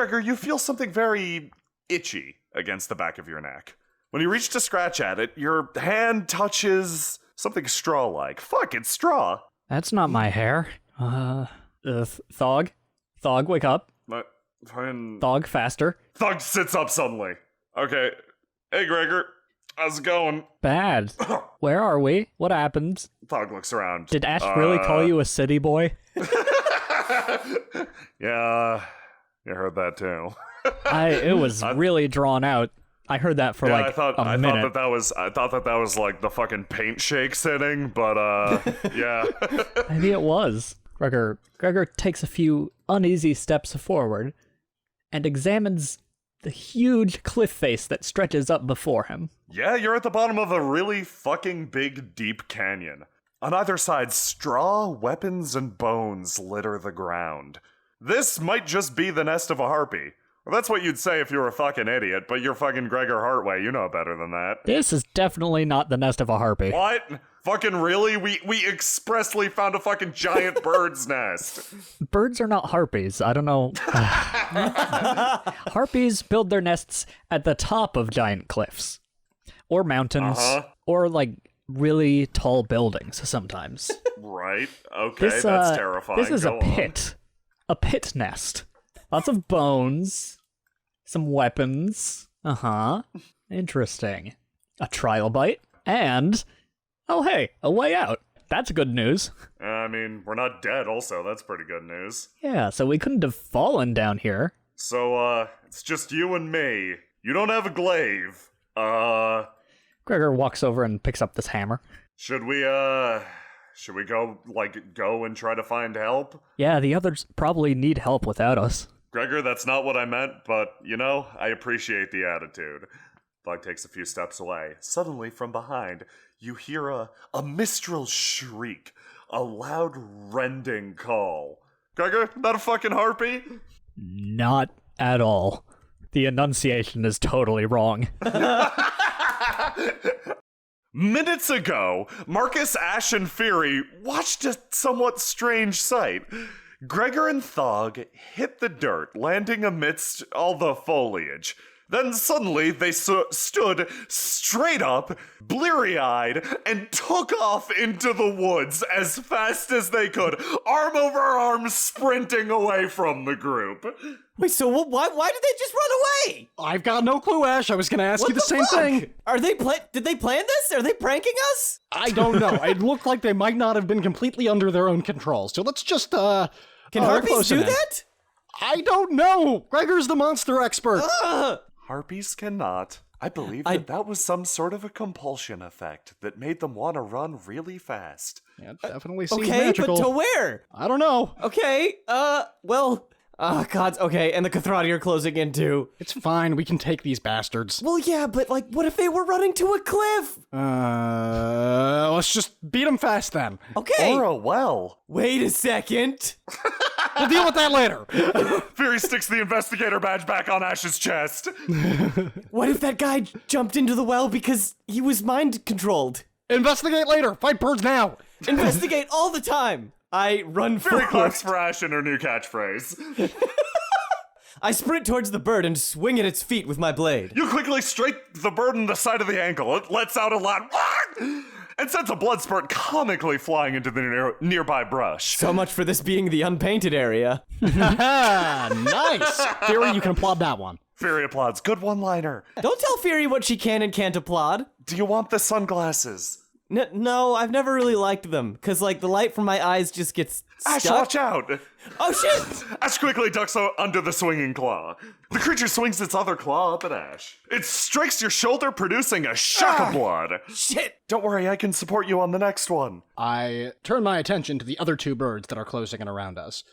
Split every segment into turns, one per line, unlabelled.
Gregor, you feel something very itchy against the back of your neck. When you reach to scratch at it, your hand touches something straw-like. Fuck, it's straw.
That's not my hair. Thog? Thog, wake up. Thog, faster.
Thog sits up suddenly. Okay. Hey, Gregor. How's it going?
Bad. Where are we? What happened?
Thog looks around.
Did Ashe really call you a city boy?
Yeah, you heard that too.
It was really drawn out. I heard that for
I
minute.
thought that was like the fucking paint shake sitting, but yeah.
Maybe it was. Gregor takes a few uneasy steps forward and examines the huge cliff face that stretches up before him.
Yeah, you're at the bottom of a really fucking big, deep canyon. On either side, straw, weapons, and bones litter the ground. This might just be the nest of a harpy. Well, that's what you'd say if you were a fucking idiot, but you're fucking Gregor Hartway, you know better than that.
This is definitely not the nest of a harpy.
What? Fucking really? We expressly found a fucking giant bird's nest.
Birds are not harpies. I don't know. Harpies build their nests at the top of giant cliffs. Or mountains. Or, like, really tall buildings sometimes.
Right. Okay, that's terrifying.
This is a pit. A pit nest. Lots of bones. Some weapons. Interesting. A trilobite. And, oh hey, a way out. That's good news.
I mean, we're not dead also. That's pretty good news.
Yeah, so we couldn't have fallen down here.
So, it's just you and me. You don't have a glaive.
Gregor walks over and picks up this hammer.
Should we go and try to find help?
Yeah, the others probably need help without us.
Gregor, that's not what I meant, but, I appreciate the attitude. Thog takes a few steps away. Suddenly, from behind, you hear a mistral shriek, a loud, rending call. Gregor, that a fucking harpy?
Not at all. The enunciation is totally wrong.
Minutes ago, Markus, Ashe, and Firi watched a somewhat strange sight. Gregor and Thog hit the dirt, landing amidst all the foliage. Then suddenly they stood straight up, bleary-eyed, and took off into the woods as fast as they could, arm over arm sprinting away from the group.
Wait, so why did they just run away?
I've got no clue, Ashe. I was going to ask you the same thing.
Are they did they plan this? Are they pranking us?
I don't know. It looked like they might not have been completely under their own control. So let's just,
Can harpies do that?
I don't know. Gregor's the monster expert.
Harpies cannot. I believe that was some sort of a compulsion effect that made them want to run really fast.
Yeah, it definitely seems
okay,
magical.
But to where?
I don't know.
Okay, well... Oh, God, okay, and the Kathradi are closing in too.
It's fine, we can take these bastards.
Well, yeah, but, like, what if they were running to a cliff?
Let's just beat them fast then.
Okay.
Or a well.
Wait a second.
We'll deal with that later.
Firi sticks the investigator badge back on Ashe's chest.
What if that guy jumped into the well because he was mind-controlled?
Investigate later. Fight birds now.
Investigate all the time. I run forward.
Firi claps for Ashe in her new catchphrase.
I sprint towards the bird and swing at its feet with my blade.
You quickly strike the bird in the side of the ankle. It lets out a loud and sends a blood spurt comically flying into the nearby brush.
So much for this being the unpainted area.
Nice. Firi, you can applaud that one.
Firi applauds. Good one-liner.
Don't tell Firi what she can and can't applaud.
Do you want the sunglasses?
No, I've never really liked them, because, like, the light from my eyes just gets stuck.
Ashe, watch out!
Oh, shit!
Ashe quickly ducks under the swinging claw. The creature swings its other claw up at Ashe. It strikes your shoulder, producing a shock of blood.
Shit!
Don't worry, I can support you on the next one.
I turn my attention to the other two birds that are closing in around us.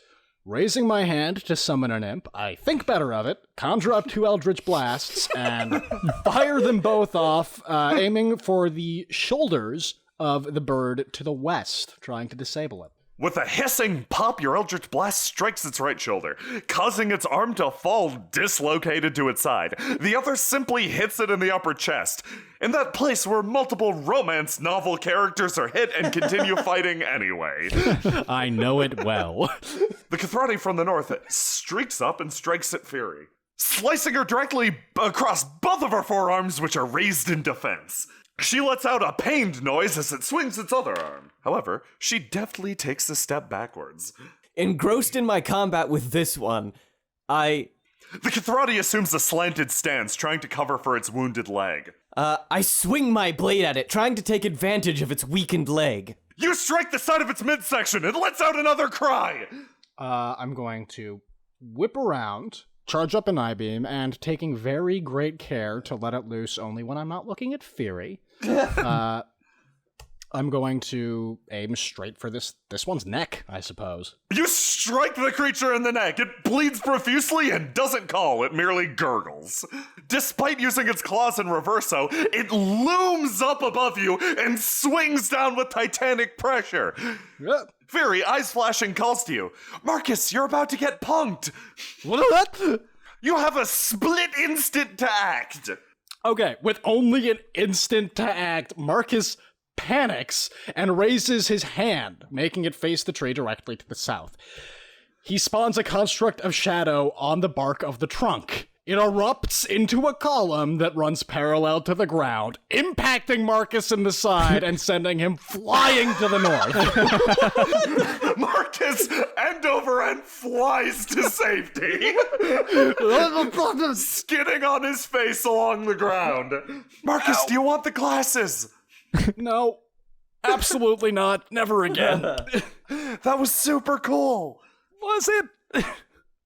Raising my hand to summon an imp, I think better of it, conjure up two eldritch blasts, and fire them both off, aiming for the shoulders of the bird to the west, trying to disable it.
With a hissing pop, your Eldritch Blast strikes its right shoulder, causing its arm to fall dislocated to its side. The other simply hits it in the upper chest, in that place where multiple romance novel characters are hit and continue fighting anyway.
I know it well.
The Kathrani from the north streaks up and strikes at Firi, slicing her directly across both of her forearms, which are raised in defense. She lets out a pained noise as it swings its other arm. However, she deftly takes a step backwards.
Engrossed in my combat with this one,
The Kathrani assumes a slanted stance, trying to cover for its wounded leg.
I swing my blade at it, trying to take advantage of its weakened leg.
You strike the side of its midsection and lets out another cry!
I'm going to whip around, charge up an I-beam, and taking very great care to let it loose only when I'm not looking at Firi. I'm going to aim straight for this one's neck, I suppose.
You strike the creature in the neck. It bleeds profusely and doesn't call. It merely gurgles. Despite using its claws in reverso, it looms up above you and swings down with titanic pressure. Firi, eyes flashing, calls to you. Markus, you're about to get punked.
What?
You have a split instant to act.
Okay, with only an instant to act, Markus panics and raises his hand, making it face the tree directly to the south. He spawns a construct of shadow on the bark of the trunk. It erupts into a column that runs parallel to the ground, impacting Markus in the side and sending him flying to the north.
Markus end over end flies to safety, skidding on his face along the ground. Markus, do you want the glasses?
No, absolutely not. Never again.
That was super cool.
Was it?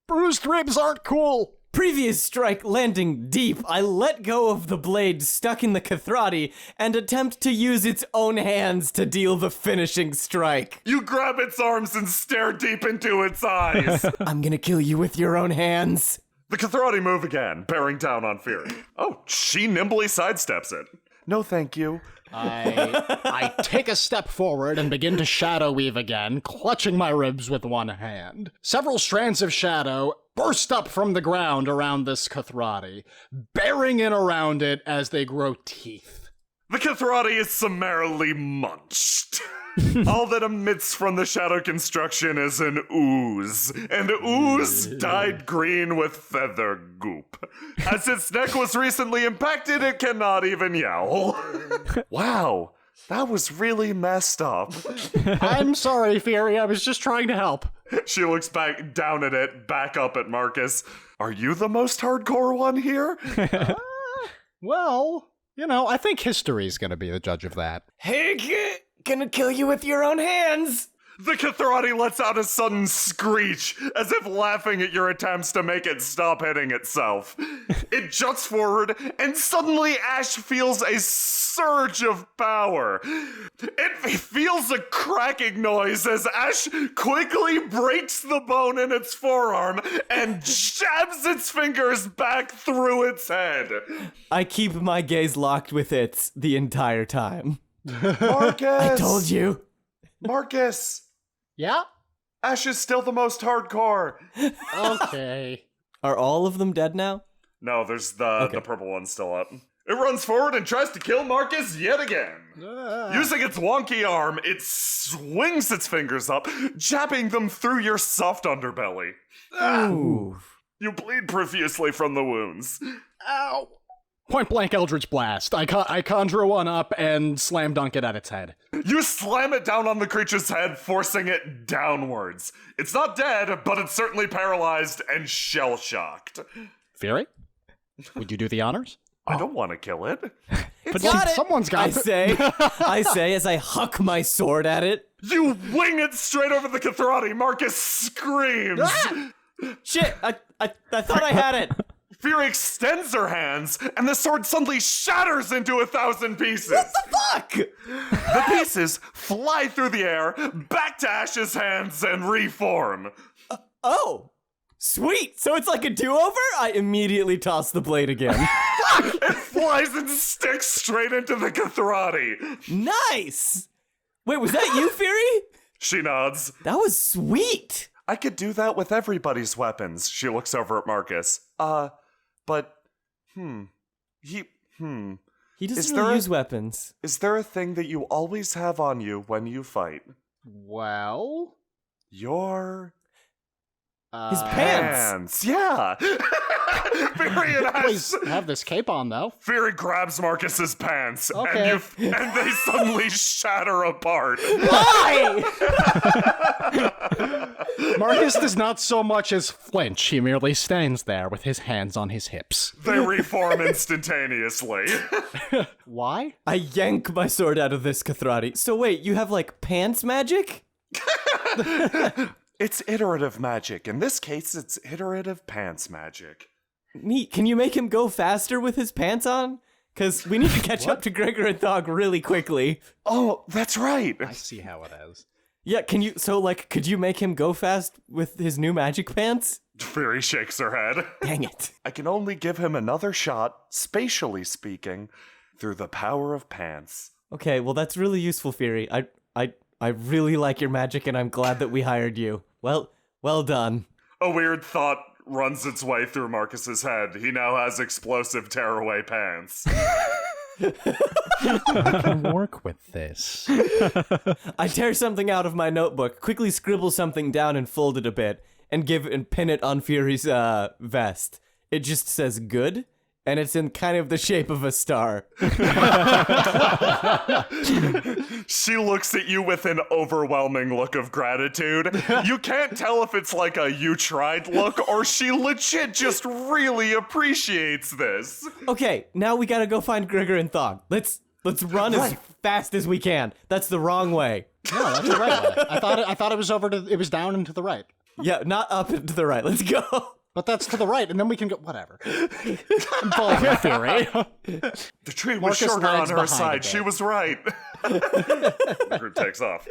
Bruised ribs aren't cool.
Previous strike landing deep, I let go of the blade stuck in the Kathrani and attempt to use its own hands to deal the finishing strike.
You grab its arms and stare deep into its eyes.
I'm gonna kill you with your own hands.
The Kathrani move again, bearing down on Firi. Oh, she nimbly sidesteps it. No, thank you.
I take a step forward and begin to shadow weave again, clutching my ribs with one hand. Several strands of shadow burst up from the ground around this Kathrani, bearing in around it as they grow teeth.
The Kathrani is summarily munched. All that emits from the shadow construction is an ooze, and ooze dyed green with feather goop. As its neck was recently impacted, it cannot even yowl. Wow, that was really messed up.
I'm sorry, Firi, I was just trying to help.
She looks back down at it, back up at Markus. Are you the most hardcore one here?
Well, you know, I think history's gonna be the judge of that.
Hey, gonna kill you with your own hands.
The Kathrani lets out a sudden screech, as if laughing at your attempts to make it stop hitting itself. It juts forward, and suddenly Ashe feels a surge of power. It feels a cracking noise as Ashe quickly breaks the bone in its forearm and jabs its fingers back through its head.
I keep my gaze locked with it the entire time.
Markus!
I told you.
Markus!
Yeah?
Ashe is still the most hardcore.
Okay.
Are all of them dead now?
No, there's the purple one still up. It runs forward and tries to kill Markus yet again. Using its wonky arm, it swings its fingers up, jabbing them through your soft underbelly.
Ooh.
You bleed profusely from the wounds.
Ow. Point blank Eldritch Blast. I conjure one up and slam dunk it at its head.
You slam it down on the creature's head, forcing it downwards. It's not dead, but it's certainly paralyzed and shell-shocked.
Firi? Would you do the honors?
I don't want to kill it.
It's got it.
Someone's got
I say as I huck my sword at it.
You wing it straight over the Kathrani. Markus screams.
Shit, I thought I had it.
Firi extends her hands, and the sword suddenly shatters into 1,000 pieces.
What the fuck?
The pieces fly through the air, back to Ashe's hands, and reform.
Oh, sweet. So it's like a do-over? I immediately toss the blade again.
It flies and sticks straight into the Kathrani.
Nice. Wait, was that you, Firi?
She nods.
That was sweet!
I could do that with everybody's weapons. She looks over at Markus. But, He
doesn't really use weapons.
Is there a thing that you always have on you when you fight?
Well?
Your...
His pants!
Yeah! Firi and Ashe...
Please have this cape on, though.
Firi grabs Marcus's pants,
Okay.
and they suddenly shatter apart.
Why?
Markus does not so much as flinch. He merely stands there with his hands on his hips.
They reform instantaneously.
Why?
I yank my sword out of this Kathradi. So wait, you have, like, pants magic?
It's iterative magic. In this case, it's iterative pants magic.
Neat. Can you make him go faster with his pants on? Because we need to catch up to Gregor and Thog really quickly.
Oh, that's right.
I see how it is.
Yeah, could you make him go fast with his new magic pants?
Firi shakes her head.
Dang it.
I can only give him another shot, spatially speaking, through the power of pants.
Okay, well that's really useful, Firi. I really like your magic and I'm glad that we hired you. Well done.
A weird thought runs its way through Marcus's head. He now has explosive tearaway pants.
I can work with this.
I tear something out of my notebook, quickly scribble something down and fold it a bit, and pin it on Firi's vest. It just says good, and it's in kind of the shape of a star.
She looks at you with an overwhelming look of gratitude. You can't tell if it's like a you tried look or she legit just really appreciates this.
Okay, now we gotta go find Gregor and Thog. Let's run as fast as we can. That's the wrong way.
No, that's the right way. I thought it was it was down and to the right.
Yeah, not up and to the right. Let's go.
But that's to the right, and then we can go. Whatever. Bullshit theory.
The tree was
Markus
shorter on
lags
her
behind a
side.
bit.
She was right. Group takes off.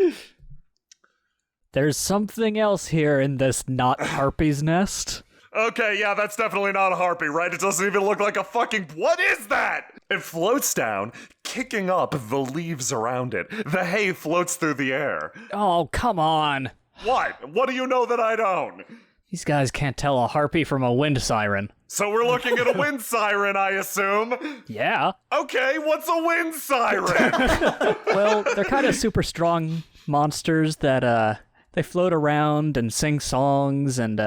There's something else here in this not Harpy's nest.
Okay, yeah, that's definitely not a harpy, right? It doesn't even look like a fucking... What is that? It floats down, kicking up the leaves around it. The hay floats through the air.
Oh, come on.
What? What do you know that I don't?
These guys can't tell a harpy from a wind siren.
So we're looking at a wind siren, I assume?
Yeah.
Okay, what's a wind siren?
Well, they're kind of super strong monsters that, they float around and sing songs, and,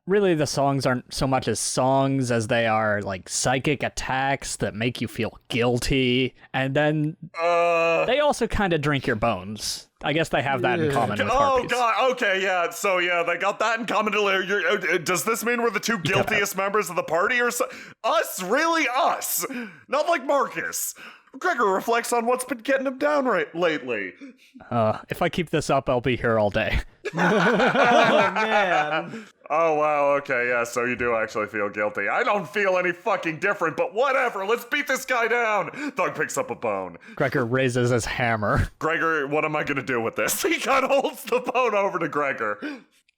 really the songs aren't so much as songs as they are, like, psychic attacks that make you feel guilty, and then they also kind of drink your bones. I guess they have that in common with harpies.
God, okay, yeah, so yeah, they got that in common. Does this mean we're the two guiltiest members of the party or so? Us? Really? Us? Not like Markus. Gregor reflects on what's been getting him down lately.
If I keep this up, I'll be here all day.
Oh, man.
Oh, wow, okay, yeah, so you do actually feel guilty. I don't feel any fucking different, but whatever, let's beat this guy down. Thug picks up a bone.
Gregor raises his hammer.
Gregor, what am I gonna do with this? He kind of holds the bone over to Gregor.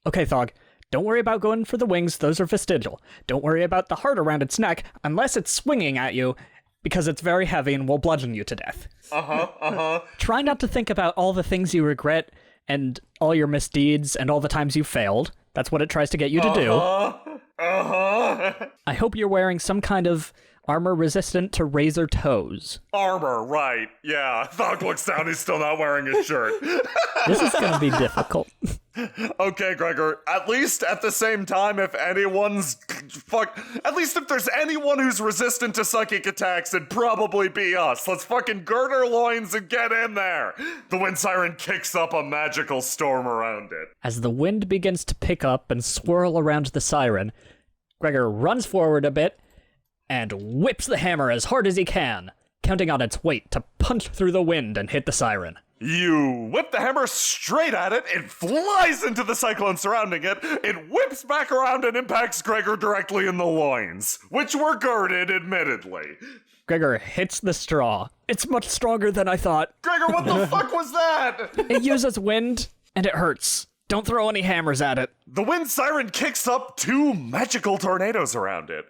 Okay, Thog. Don't worry about going for the wings, those are vestigial. Don't worry about the heart around its neck, unless it's swinging at you, because it's very heavy and will bludgeon you to death. Try not to think about all the things you regret and all your misdeeds and all the times you failed. That's what it tries to get you to do. I hope you're wearing some kind of armor resistant to razor toes.
Armor, right, yeah. Thug looks down, he's still not wearing his shirt.
This is gonna be difficult.
Okay, Gregor, at least at the same time, if there's anyone who's resistant to psychic attacks, it'd probably be us. Let's fucking gird our loins and get in there. The wind siren kicks up a magical storm around it.
As the wind begins to pick up and swirl around the siren, Gregor runs forward a bit and whips the hammer as hard as he can, counting on its weight to punch through the wind and hit the siren.
You whip the hammer straight at it, it flies into the cyclone surrounding it, it whips back around and impacts Gregor directly in the loins, which were girded, admittedly.
Gregor hits the straw. It's much stronger than I thought.
Gregor, what the fuck was that?
It uses wind, and it hurts. Don't throw any hammers at it.
The wind siren kicks up 2 magical tornadoes around it.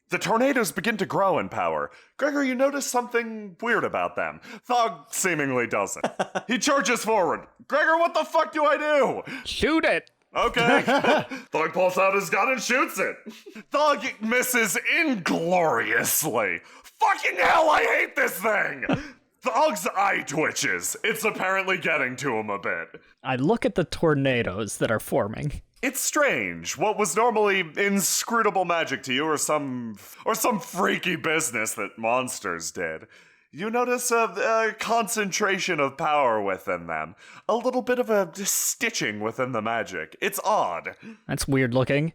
The tornadoes begin to grow in power. Gregor, you notice something weird about them. Thog seemingly doesn't. He charges forward. Gregor, what the fuck do I do?
Shoot it!
Okay. Thog pulls out his gun and shoots it. Thog misses ingloriously. Fucking hell, I hate this thing! Thog's eye twitches. It's apparently getting to him a bit.
I look at the tornadoes that are forming.
It's strange. What was normally inscrutable magic to you or some freaky business that monsters did. You notice a concentration of power within them. A little bit of a stitching within the magic. It's odd.
That's weird looking.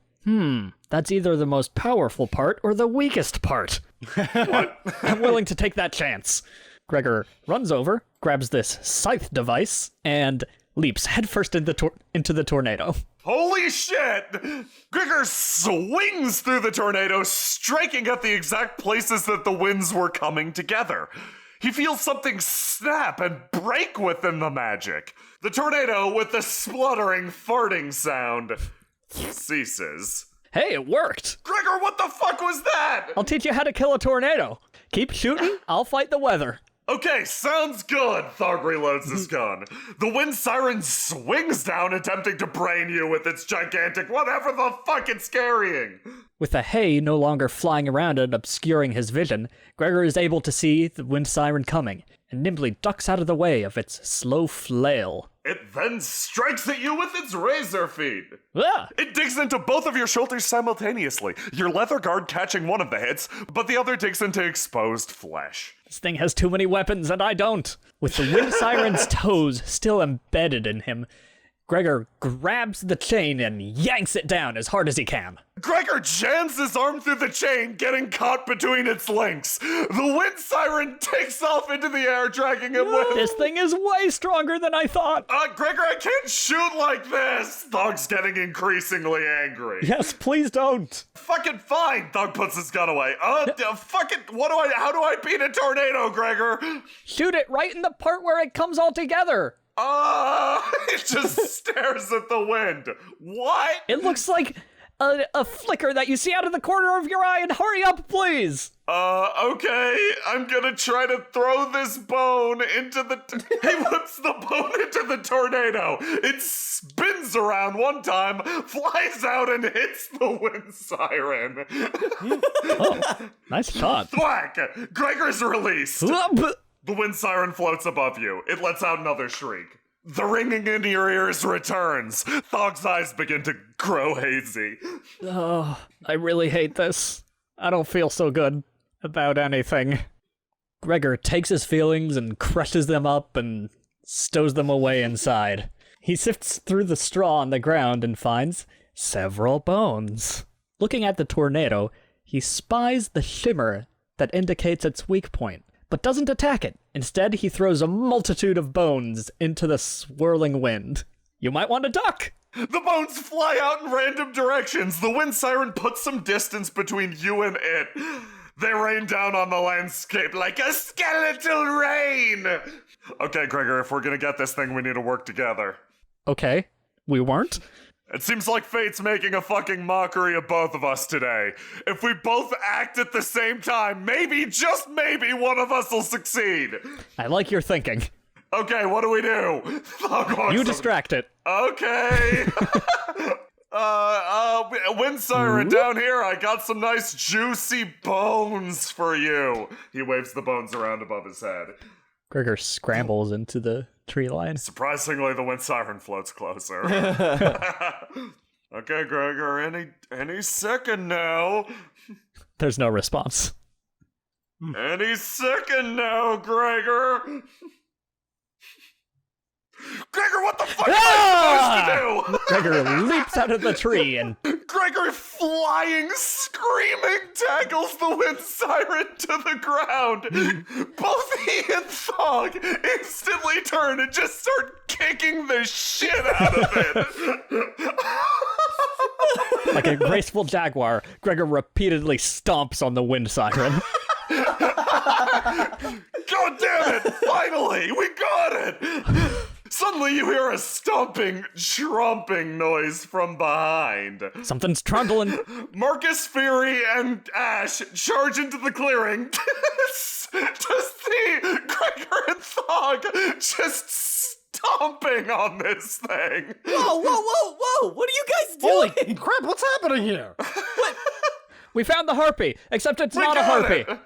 That's either the most powerful part or the weakest part.
What?
I'm willing to take that chance. Gregor runs over, grabs this scythe device, and leaps headfirst into the tornado.
Holy shit! Gregor swings through the tornado, striking at the exact places that the winds were coming together. He feels something snap and break within the magic. The tornado, with the spluttering, farting sound, ceases.
Hey, it worked!
Gregor, what the fuck was that?
I'll teach you how to kill a tornado. Keep shooting, I'll fight the weather.
Okay, sounds good. Thog reloads his gun. The wind siren swings down, attempting to brain you with its gigantic whatever the fuck it's carrying.
With the hay no longer flying around and obscuring his vision, Gregor is able to see the wind siren coming, and nimbly ducks out of the way of its slow flail.
It then strikes at you with its razor feet.
Ah!
It digs into both of your shoulders simultaneously, your leather guard catching one of the hits, but the other digs into exposed flesh.
This thing has too many weapons, and I don't. With the wind siren's toes still embedded in him, Gregor grabs the chain and yanks it down as hard as he can.
Gregor jams his arm through the chain, getting caught between its links. The wind siren takes off into the air, dragging him with...
This thing is way stronger than I thought.
Gregor, I can't shoot like this! Thog's getting increasingly angry.
Yes, please don't.
Fucking fine! Thog puts his gun away. Fucking, how do I beat a tornado, Gregor?
Shoot it right in the part where it comes all together.
It just stares at the wind. What?
It looks like a flicker that you see out of the corner of your eye, and hurry up, please.
Okay. I'm gonna try to throw this bone into the... He whips the bone into the tornado. It spins around one time, flies out, and hits the wind siren.
Oh, nice shot.
Thwack! Gregor's released. The wind siren floats above you. It lets out another shriek. The ringing in your ears returns. Thog's eyes begin to grow hazy.
Oh, I really hate this. I don't feel so good about anything. Gregor takes his feelings and crushes them up and stows them away inside. He sifts through the straw on the ground and finds several bones. Looking at the tornado, he spies the shimmer that indicates its weak point, but doesn't attack it. Instead, he throws a multitude of bones into the swirling wind. You might want to duck!
The bones fly out in random directions. The wind siren puts some distance between you and it. They rain down on the landscape like a skeletal rain. Okay, Gregor, if we're gonna get this thing, we need to work together.
Okay, we weren't?
It seems like fate's making a fucking mockery of both of us today. If we both act at the same time, maybe, just maybe, one of us will succeed.
I like your thinking.
Okay, what do we do?
You distract it.
Okay. Wind siren, down here, I got some nice juicy bones for you. He waves the bones around above his head.
Gregor scrambles into the tree line.
Surprisingly, the wind siren floats closer. Okay, Gregor, any second now.
There's no response.
Any second now, Gregor. Gregor, what the fuck am I supposed to do?
Gregor leaps out of the tree and...
Gregor, flying, screaming, tackles the wind siren to the ground. Both he and Thog instantly turn and just start kicking the shit out of it.
Like a graceful jaguar, Gregor repeatedly stomps on the wind siren.
God damn it! Finally, we got it! Suddenly you hear a stomping, trumping noise from behind.
Something's trundling.
Markus, Firi, and Ashe charge into the clearing to see Gregor and Thog just stomping on this thing.
Whoa! What are you guys
Holy
doing?
crap, what's happening here?
We found the Harpy, except it's
We
not a
got
Harpy.
it.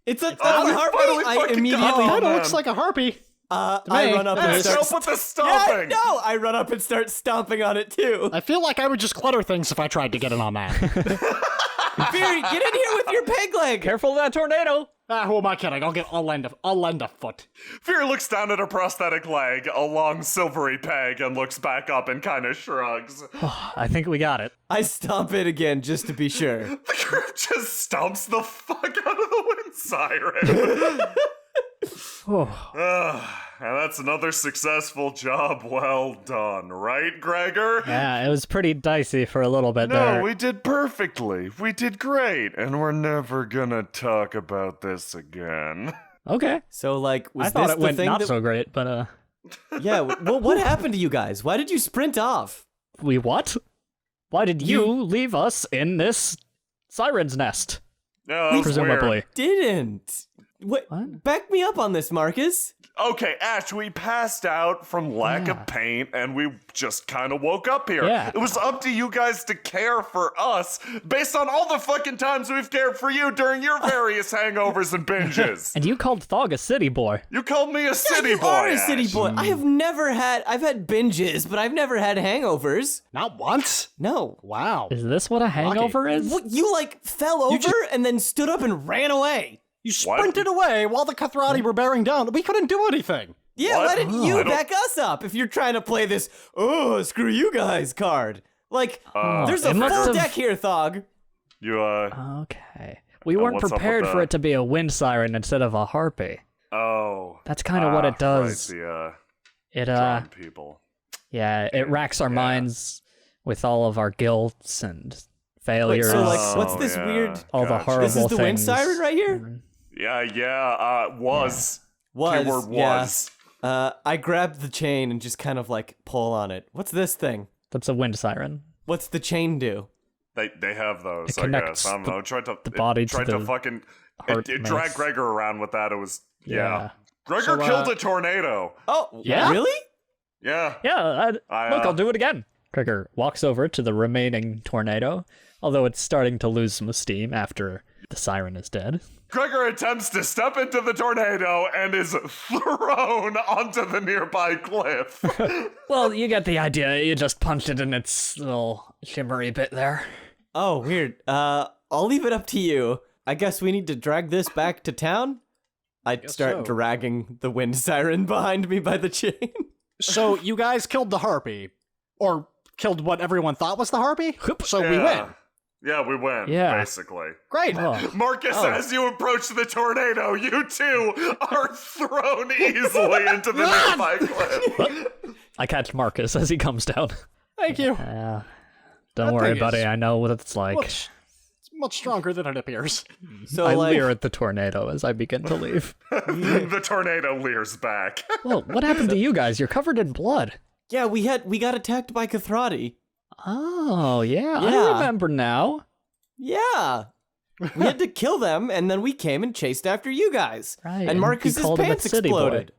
It's a
we
Harpy.
finally
I
fucking
immediately
got it.
Kinda
man.
looks like a harpy.
I run up and
Ashe,
start.
help with the stomping.
Yeah, no, I run up and start stomping on it too.
I feel like I would just clutter things if I tried to get in on that.
Firi, get in here with your peg leg.
Careful of that tornado.
Who am I kidding? I'll lend a foot.
Firi looks down at her prosthetic leg, a long silvery peg, and looks back up and kind of shrugs.
I think we got it.
I stomp it again just to be sure.
The group just stomps the fuck out of the wind siren. And that's another successful job well done, right, Gregor?
Yeah, it was pretty dicey for a little bit
No,
there.
we did perfectly. We did great, and we're never gonna talk about this again.
Okay.
So, like, was
I thought
this
it
the
went
thing
not
that...
so great, but
Yeah, well, what happened to you guys? Why did you sprint off?
we what? Why did you leave us in this siren's nest?
Yeah, that was
Presumably.
weird.
Didn't. What? Back me up on this, Marcus.
Okay, Ashe, we passed out from lack of paint, and we just kind of woke up here.
Yeah.
It was up to you guys to care for us, based on all the fucking times we've cared for you during your various hangovers and binges.
And you called Thog a city boy.
You called me a city
You
boy,
are a
Ashe.
city boy. I've had binges, but I've never had hangovers.
Not once?
No.
Wow.
Is this what a hangover is?
What, you, like, fell over and then stood up and ran away.
You sprinted away while the Kathradi were bearing down. We couldn't do anything.
Yeah,
What?
why didn't
I
you
don't-
back us up if you're trying to play this, oh, screw you guys card? Like, there's a
It must
full
have-
deck here, Thog.
You,
Okay. We weren't
what's up with
prepared for
that?
it to be a wind siren instead of a harpy.
oh.
That's kind of what it does.
Right,
It
drawing people.
yeah, it racks our minds with all of our guilts and
Wait,
failures.
so, like, what's
Oh,
this
yeah.
weird...
all the
Gotcha.
horrible
This is the wind
things.
siren right here?
Was.
Was.
Keyword
yeah.
was.
I grabbed the chain and just kind of, like, pull on it. What's this thing?
That's a wind siren.
What's the chain do?
They have those,
It
I
connects
guess. I don't know. Tried to
the body
it
to
tried
the
to fucking
heart
it dragged
mass.
Gregor around with that. It was
Yeah.
Gregor
So,
killed a tornado.
Oh,
Yeah?
Really?
Yeah.
Yeah, look,
I,
I'll do it again. Gregor walks over to the remaining tornado, although it's starting to lose some steam after the siren is dead.
Gregor attempts to step into the tornado and is thrown onto the nearby cliff.
Well, you get the idea. You just punched it in its little shimmery bit there.
Oh, weird. I'll leave it up to you. I guess we need to drag this back to town. I start
so.
dragging the wind siren behind me by the chain.
So you guys killed the harpy. Or killed what everyone thought was the harpy? So we win.
Yeah, we win,
Yeah.
basically.
Great.
Oh.
Marcus, as you approach the tornado, you too are thrown easily into the nearby cliff.
I catch Marcus as he comes down.
Thank you.
Don't
That
worry,
thing
buddy.
is-
I know what it's like.
It's much stronger than it appears.
So,
I
like,
leer at the tornado as I begin to leave.
The tornado leers back.
Well, what happened to you guys? You're covered in blood.
yeah, we got attacked by Kathradi.
Oh, yeah. I
Yeah.
remember now.
Yeah. We had to kill them, and then we came and chased after you guys.
Right,
And
and
Marcus's
you called him a
pants
city boy.
exploded.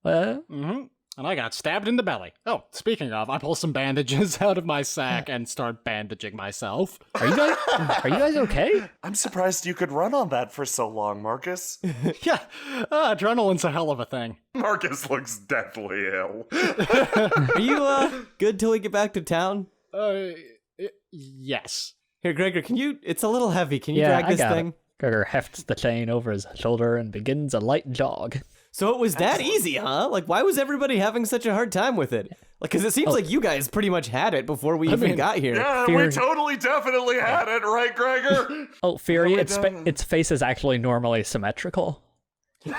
Mm-hmm. And I got stabbed in the belly. Oh, speaking of, I pull some bandages out of my sack and start bandaging myself.
Are you guys okay?
I'm surprised you could run on that for so long, Marcus.
Yeah, adrenaline's a hell of a thing.
Marcus looks deathly ill.
Are you good till we get back to town?
Yes.
Here, Gregor, it's a little heavy. Can you
Yeah,
drag
I
this
got
thing?
it. Gregor hefts the chain over his shoulder and begins a light jog.
So it was that easy, huh? Like, why was everybody having such a hard time with it? Like, because it seems like you guys pretty much had it before we even
mean,
got here.
Yeah,
Fear-
we totally definitely had it, right, Gregor?
Oh, Firi,
we
its
done?
its face is actually normally symmetrical. This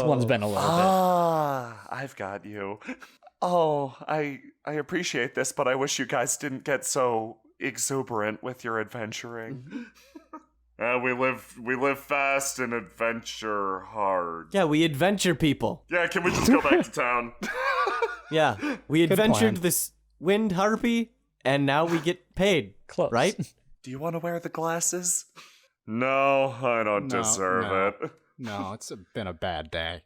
one's been a little
I've got you. Oh, I appreciate this, but I wish you guys didn't get so exuberant with your adventuring. We live fast and adventure hard.
Yeah, we adventure people.
Yeah, can we just go back to town?
Yeah, we
Good
adventured
plan.
this wind harpy, and now we get paid.
Close.
Right?
Do you want to wear the glasses? No, I don't
No,
deserve
no.
it.
No, it's been a bad day.